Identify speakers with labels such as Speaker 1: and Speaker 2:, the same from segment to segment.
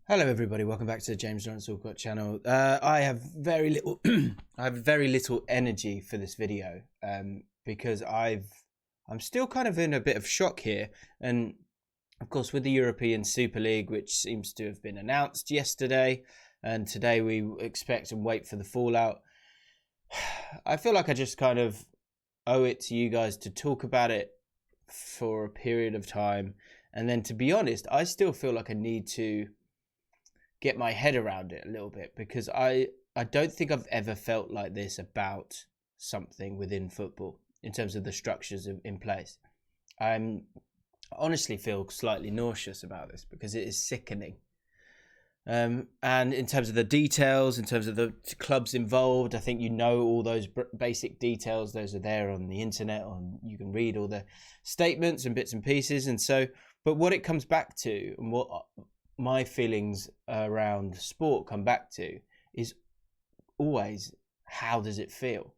Speaker 1: Hello, everybody. Welcome back to the James Lawrence Allcott channel. I have very little, I have very little energy for this video because I'm still kind of in a bit of shock here, and of course with the European Super League, which seems to have been announced yesterday, and today we expect and wait for the fallout. I feel like I just kind of owe it to you guys to talk about it for a period of time, and then to be honest, I still feel like I need to get my head around it a little bit, because I don't think I've ever felt like this about something within football in terms of the structures in place. I honestly feel slightly nauseous about this because it is sickening. And in terms of the details, in terms of the clubs involved, I think you know all those basic details. Those are there on the internet. You can read all the statements and bits and pieces. And so, but what it comes back to, and what my feelings around sport come back to, is always, how does it feel?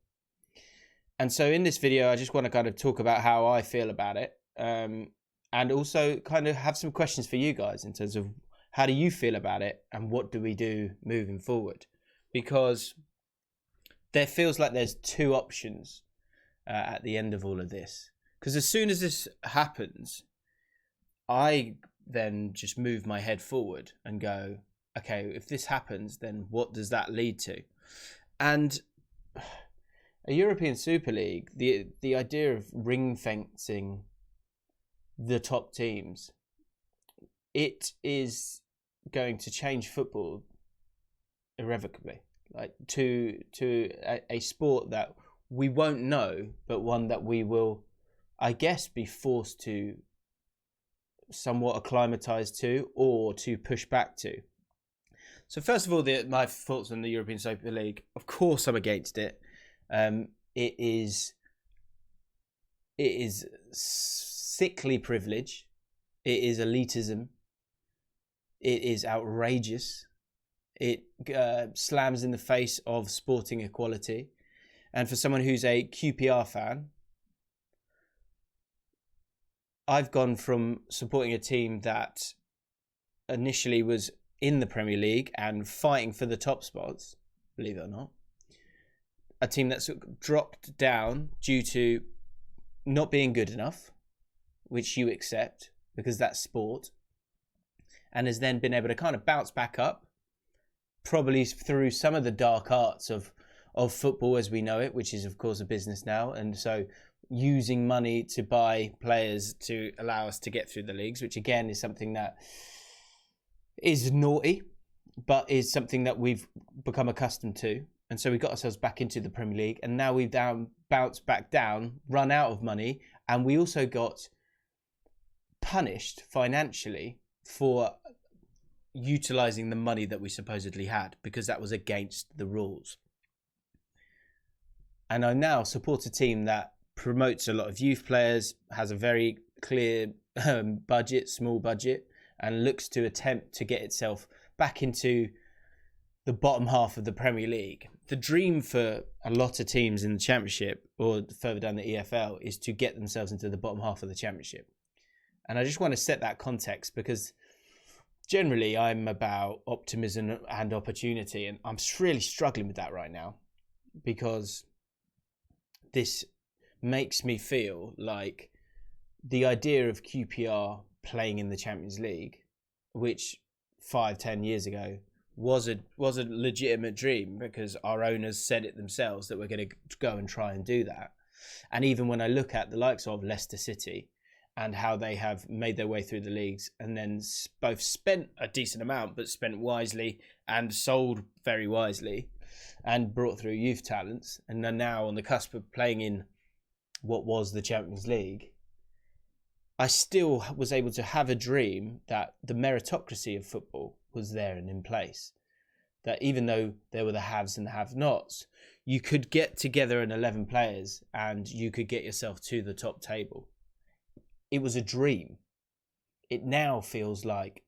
Speaker 1: And so in this video, I just want to kind of talk about how I feel about it, and also kind of have some questions for you guys in terms of how do you feel about it and what do we do moving forward? Because there feels like there's two options at the end of all of this. Because as soon as this happens, I then just move my head forward and go, okay, if this happens, then what does that lead to? And a European Super League, the idea of ring fencing the top teams, it is going to change football irrevocably, like to a sport that we won't know, but one that we will, I guess, be forced to somewhat acclimatise to, or to push back to. So first of all, my thoughts on the European Super League. Of course, I'm against it. It is sickly privilege. It is elitism. It is outrageous. It slams in the face of sporting equality. And for someone who's a QPR fan, I've gone from supporting a team that initially was in the Premier League and fighting for the top spots, believe it or not, a team that's dropped down due to not being good enough, which you accept because that's sport, and has then been able to kind of bounce back up, probably through some of the dark arts of football as we know it, which is of course a business now. And so using money to buy players to allow us to get through the leagues, which again is something that is naughty, but is something that we've become accustomed to. And so we got ourselves back into the Premier League, and now we've bounced back down, run out of money, and we also got punished financially for utilising the money that we supposedly had, because that was against the rules. And I now support a team that promotes a lot of youth players, has a very clear budget, small budget, and looks to attempt to get itself back into the bottom half of the Premier League. The dream for a lot of teams in the Championship, or further down the EFL, is to get themselves into the bottom half of the Championship. And I just want to set that context, because generally I'm about optimism and opportunity, and I'm really struggling with that right now, because this makes me feel like the idea of QPR playing in the Champions League, which 5-10 years ago was a legitimate dream, because our owners said it themselves that we're going to go and try and do that. And even when I look at the likes of Leicester City and how they have made their way through the leagues, and then both spent a decent amount but spent wisely and sold very wisely and brought through youth talents, and are now on the cusp of playing in what was the Champions League, I still was able to have a dream that the meritocracy of football was there and in place. That even though there were the haves and the have-nots, you could get together in 11 players and you could get yourself to the top table. It was a dream. It now feels like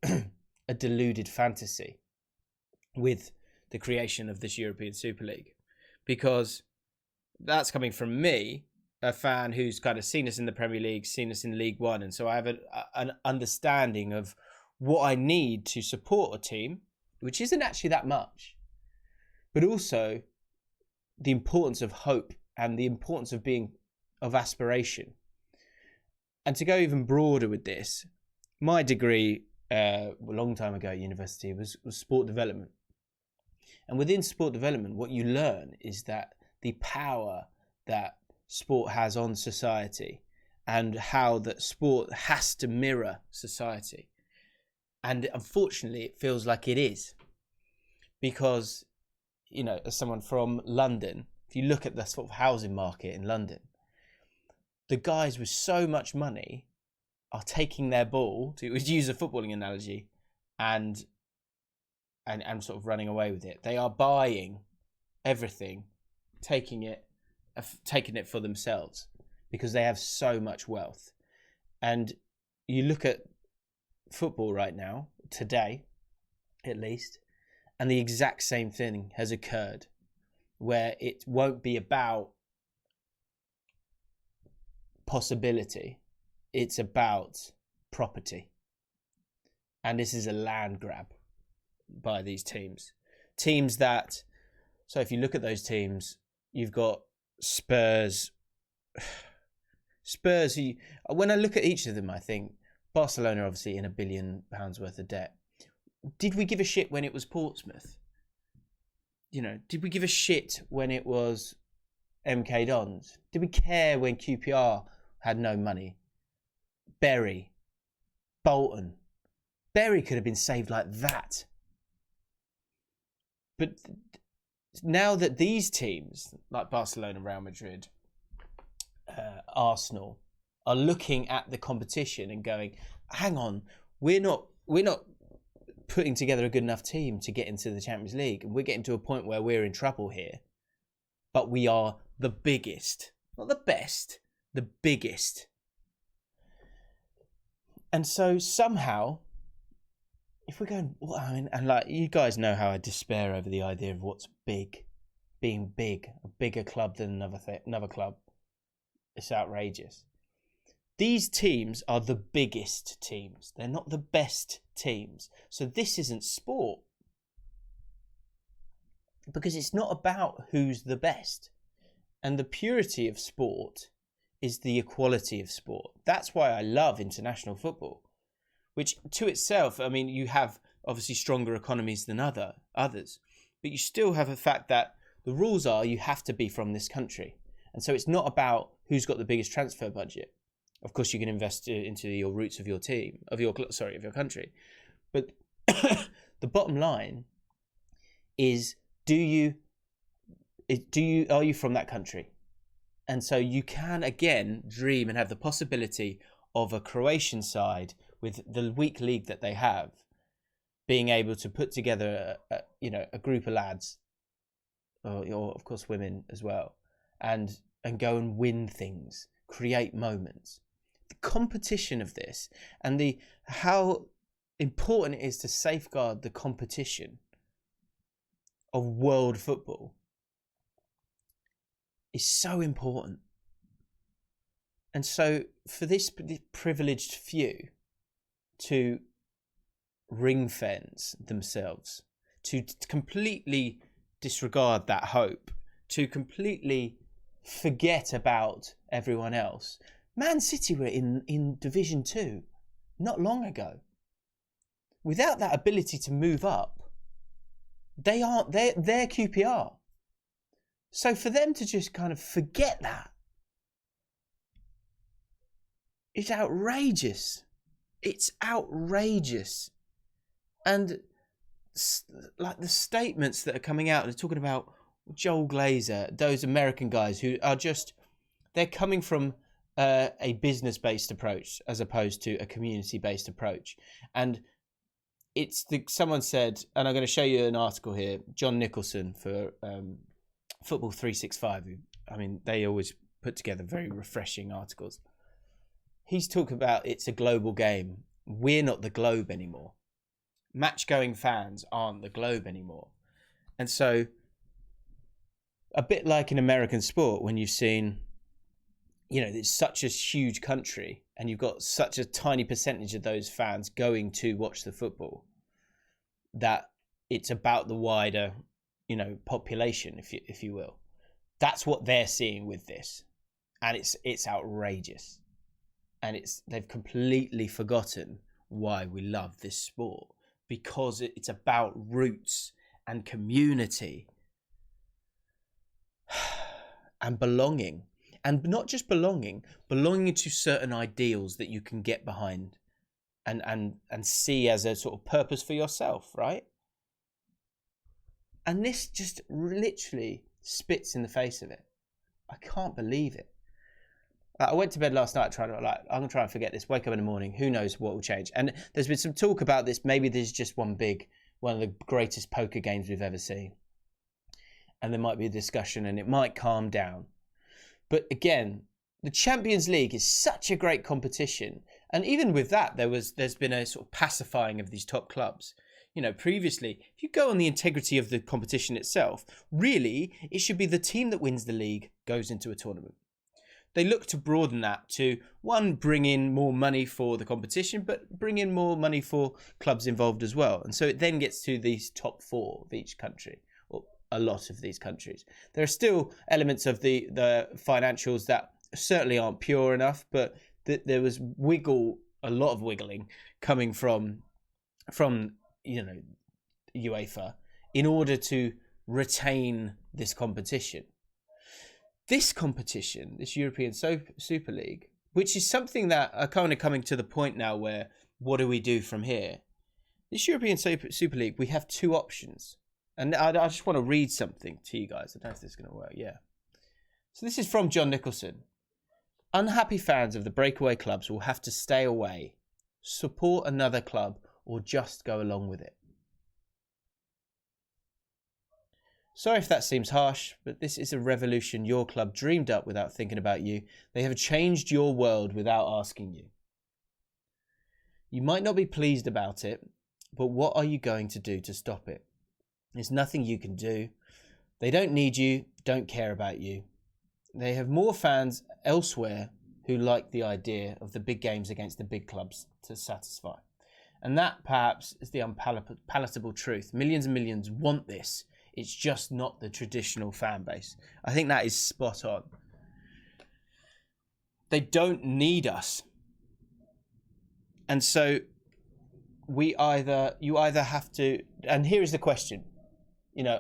Speaker 1: a deluded fantasy with the creation of this European Super League, because that's coming from me, a fan who's kind of seen us in the Premier League, seen us in League One, and so I have an understanding of what I need to support a team, which isn't actually that much, but also the importance of hope and the importance of aspiration. And to go even broader with this, my degree a long time ago at university was sport development. And within sport development, what you learn is that the power that sport has on society and how that sport has to mirror society. And unfortunately, it feels like it is. Because, you know, as someone from London, if you look at the sort of housing market in London, the guys with so much money are taking their ball, to use a footballing analogy, and sort of running away with it. They are buying everything, taking it for themselves because they have so much wealth. And you look at football right now, today at least, and the exact same thing has occurred, where it won't be about possibility, it's about property. And this is a land grab by these teams. Teams that, so if you look at those teams, you've got Spurs, when I look at each of them, I think Barcelona obviously in £1 billion worth of debt. Did we give a shit when it was Portsmouth? You know, did we give a shit when it was MK Dons? Did we care when QPR had no money? Bury, Bolton. Bury could have been saved like that. But now that these teams, like Barcelona, Real Madrid, Arsenal, are looking at the competition and going, hang on, we're not putting together a good enough team to get into the Champions League, and we're getting to a point where we're in trouble here. But we are the biggest, not the best, the biggest. And so somehow, if we're going, well, I mean, and like you guys know how I despair over the idea of what's big, being big, a bigger club than another club. It's outrageous. These teams are the biggest teams. They're not the best teams. So this isn't sport. Because it's not about who's the best. And the purity of sport is the equality of sport. That's why I love international football. Which to itself, I mean, you have obviously stronger economies than others. But you still have the fact that the rules are you have to be from this country. And so it's not about who's got the biggest transfer budget. Of course, you can invest into your roots of your team, of your country. But the bottom line is, are you from that country? And so you can again dream and have the possibility of a Croatian side with the weak league that they have, being able to put together a group of lads, or of course women as well, and go and win things, create moments. The competition of this and how important it is to safeguard the competition of world football is so important. And so for this privileged few to ring fence themselves, to completely disregard that hope, to completely forget about everyone else. Man City were in Division 2 not long ago. Without that ability to move up, they're QPR. So for them to just kind of forget that, it's outrageous. It's outrageous. And like the statements that are coming out, they're talking about Joel Glazer, those American guys who are just, they're coming from a business-based approach as opposed to a community-based approach. And someone said, and I'm going to show you an article here, John Nicholson for Football 365. I mean, they always put together very refreshing articles. He's talking about it's a global game. We're not the globe anymore. Match-going fans aren't the globe anymore. And so, a bit like in American sport, when you've seen, it's such a huge country and you've got such a tiny percentage of those fans going to watch the football, that it's about the wider, population, if you will. That's what they're seeing with this, and it's outrageous, and they've completely forgotten why we love this sport, because it's about roots and community and belonging. And not just belonging to certain ideals that you can get behind and see as a sort of purpose for yourself, right? And this just literally spits in the face of it. I can't believe it. I went to bed last night I'm going to try and forget this, wake up in the morning, who knows what will change. And there's been some talk about this, maybe there's just one of the greatest poker games we've ever seen. And there might be a discussion and it might calm down. But again, the Champions League is such a great competition. And even with that, there's been a sort of pacifying of these top clubs. Previously, if you go on the integrity of the competition itself, really, it should be the team that wins the league goes into a tournament. They look to broaden that to, one, bring in more money for the competition, but bring in more money for clubs involved as well. And so it then gets to these top four of each country, or a lot of these countries. There are still elements of the financials that certainly aren't pure enough, but there was a lot of wiggling coming from UEFA in order to retain this competition. This competition, this European Super League, which is something that are kind of coming to the point now where, what do we do from here? This European Super League, we have two options. And I just want to read something to you guys. I don't know if this is going to work. Yeah. So this is from John Nicholson. Unhappy fans of the breakaway clubs will have to stay away, support another club, or just go along with it. Sorry if that seems harsh, but this is a revolution your club dreamed up without thinking about you. They have changed your world without asking you. You might not be pleased about it, but what are you going to do to stop it? There's nothing you can do. They don't need you, don't care about you. They have more fans elsewhere who like the idea of the big games against the big clubs to satisfy. And that perhaps is the unpalatable truth. Millions and millions want this. It's just not the traditional fan base. I think that is spot on. They don't need us. And so you either have to, and here is the question.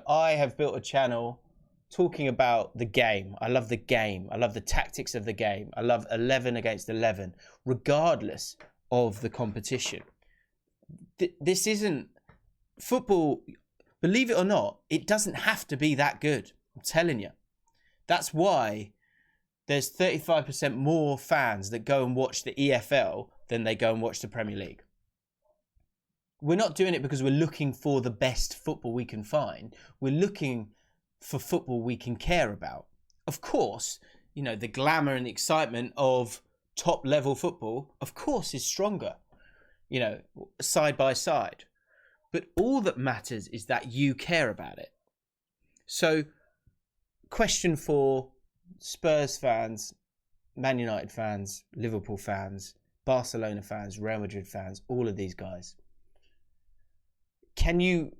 Speaker 1: I have built a channel talking about the game. I love the game. I love the tactics of the game. I love 11 against 11, regardless of the competition. This isn't football. Believe it or not, it doesn't have to be that good. I'm telling you. That's why there's 35% more fans that go and watch the EFL than they go and watch the Premier League. We're not doing it because we're looking for the best football we can find. We're looking for football we can care about. Of course, the glamour and the excitement of top level football, of course, is stronger, side by side. But all that matters is that you care about it. So, question for Spurs fans, Man United fans, Liverpool fans, Barcelona fans, Real Madrid fans, all of these guys. Can you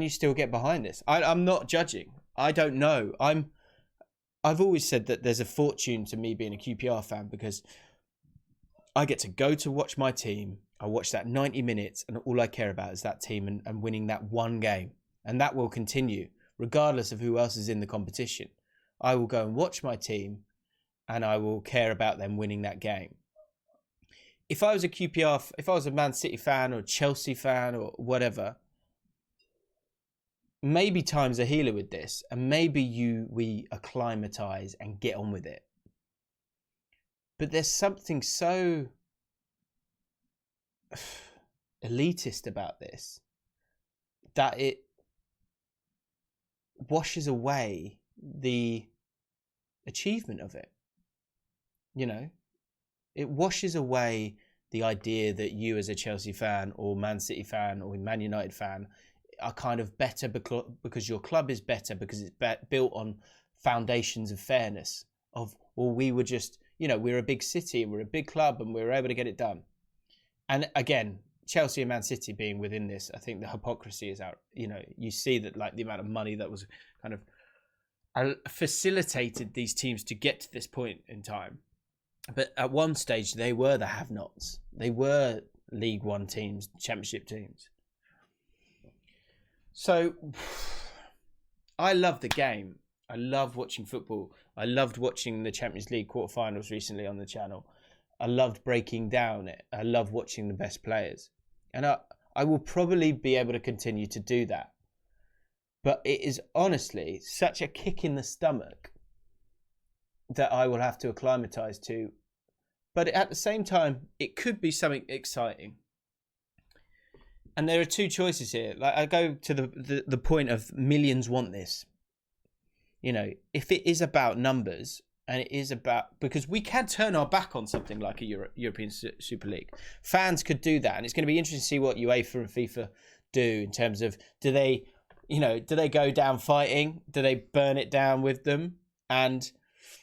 Speaker 1: still get behind this? I'm not judging. I don't know. I've always said that there's a fortune to me being a QPR fan, because I get to go to watch my team. I watch that 90 minutes and all I care about is that team and winning that one game. And that will continue regardless of who else is in the competition. I will go and watch my team and I will care about them winning that game. If I was a Man City fan or a Chelsea fan or whatever, maybe time's a healer with this, and maybe we acclimatise and get on with it. But there's something so elitist about this that it washes away the achievement of it. It washes away the idea that you as a Chelsea fan or Man City fan or Man United fan are kind of better because your club is better, because it's built on foundations of fairness, we were just, you know, we're a big city, we're a big club, and we were able to get it done. And again, Chelsea and Man City being within this, I think the hypocrisy is out. You know, you see that like the amount of money that was kind of facilitated these teams to get to this point in time. But at one stage, they were the have-nots. They were League One teams, Championship teams. So I love the game. I love watching football. I loved watching the Champions League quarterfinals recently on the channel. I loved breaking down it. I love watching the best players. And I will probably be able to continue to do that. But it is honestly such a kick in the stomach that I will have to acclimatise to. But at the same time, it could be something exciting. And there are two choices here. Like I go to the point of millions want this. You know, if it is about numbers and it is about, because we can turn our back on something like a European Super League. Fans could do that. And it's going to be interesting to see what UEFA and FIFA do in terms of, do they go down fighting? Do they burn it down with them? And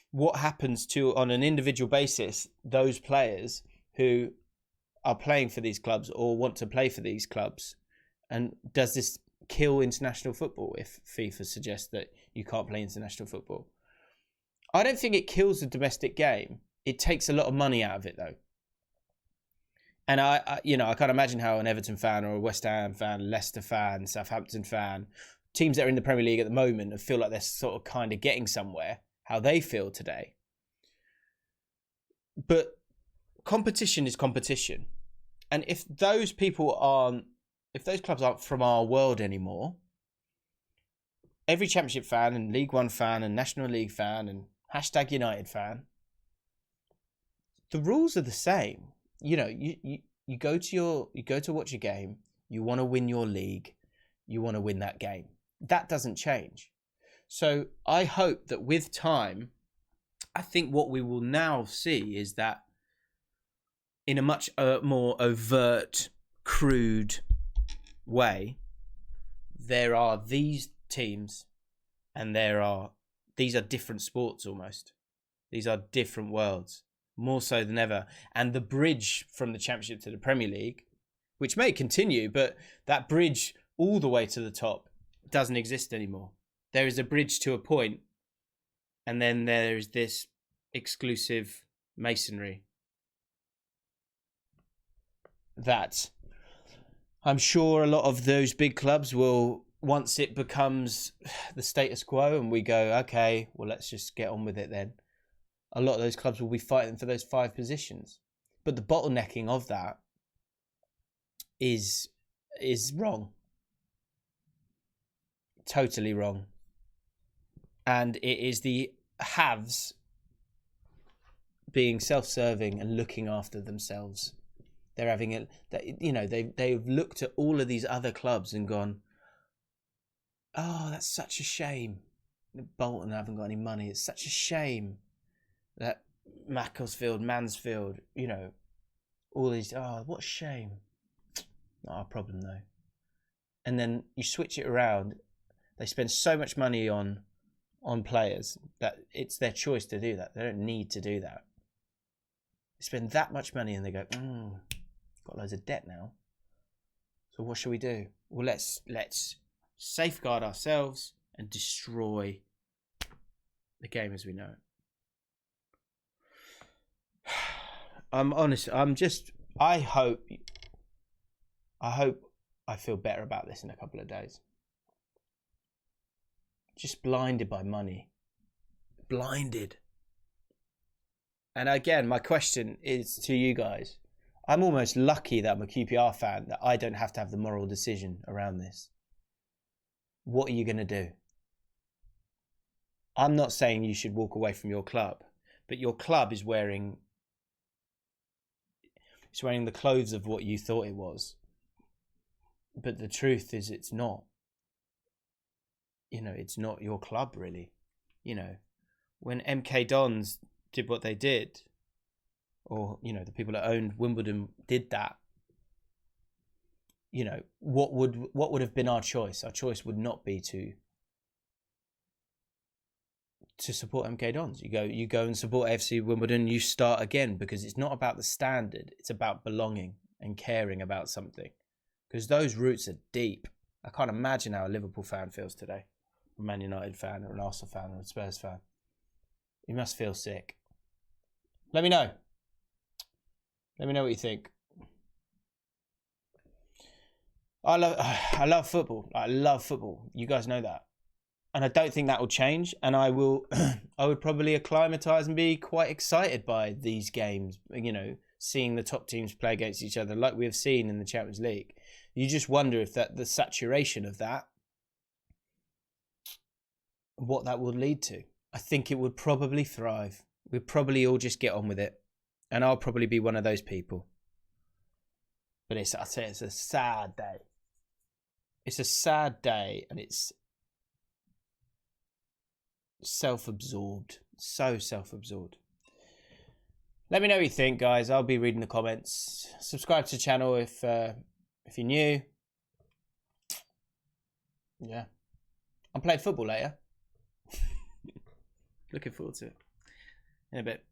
Speaker 1: what happens to, on an individual basis, those players who are playing for these clubs or want to play for these clubs? And does this kill international football if FIFA suggests that you can't play international football? I don't think it kills the domestic game. It takes a lot of money out of it, though. And I can't imagine how an Everton fan or a West Ham fan, Leicester fan, Southampton fan, teams that are in the Premier League at the moment feel like they're sort of kind of getting somewhere, how they feel today. But competition is competition. And if those clubs aren't from our world anymore, every Championship fan and League One fan and National League fan and #United fan, the rules are the same. You know, you go to watch a game, you want to win your league, you want to win that game. That doesn't change. So I hope that with time, I think what we will now see is that in a much more overt, crude way, there are these teams and these are different sports almost. These are different worlds, more so than ever. And the bridge from the Championship to the Premier League, which may continue, but that bridge all the way to the top doesn't exist anymore. There is a bridge to a point, and then there is this exclusive masonry that I'm sure a lot of those big clubs will, once it becomes the status quo and we go, okay, well, let's just get on with it then. A lot of those clubs will be fighting for those 5 positions. But the bottlenecking of that is wrong. Totally wrong. And it is the haves being self-serving and looking after themselves. They're having it, you know, they've looked at all of these other clubs and gone, oh, that's such a shame. Bolton haven't got any money. It's such a shame that Macclesfield, Mansfield, you know, all these, oh, what a shame. Not our problem though. And then you switch it around. They spend so much money on players that it's their choice to do that. They don't need to do that. They spend that much money and they go, got loads of debt now. So what should we do? Well, let's safeguard ourselves and destroy the game as we know it. I'm honest. I hope I feel better about this in a couple of days. Just blinded by money. Blinded. And again, my question is to you guys. I'm almost lucky that I'm a QPR fan, that I don't have to have the moral decision around this. What are you going to do? I'm not saying you should walk away from your club, but your club is wearing the clothes of what you thought it was. But the truth is it's not. You know, it's not your club really. You know, when MK Dons did what they did, or, you know, the people that owned Wimbledon did that, you know, what would have been our choice? Our choice would not be to to support MK Dons. You go and support AFC Wimbledon. You start again, because it's not about the standard. It's about belonging and caring about something. Because those roots are deep. I can't imagine how a Liverpool fan feels today. A Man United fan or an Arsenal fan or a Spurs fan. You must feel sick. Let me know. Let me know what you think. I love football. I love football. You guys know that. And I don't think that will change. And I would probably acclimatise and be quite excited by these games, you know, seeing the top teams play against each other like we have seen in the Champions League. You just wonder if the saturation of that, what that would lead to. I think it would probably thrive. We'd probably all just get on with it. And I'll probably be one of those people. But I'd say it's a sad day. It's a sad day, and it's self-absorbed. So self-absorbed. Let me know what you think, guys. I'll be reading the comments. Subscribe to the channel if you're new. Yeah. I'm playing football later. Looking forward to it. In a bit.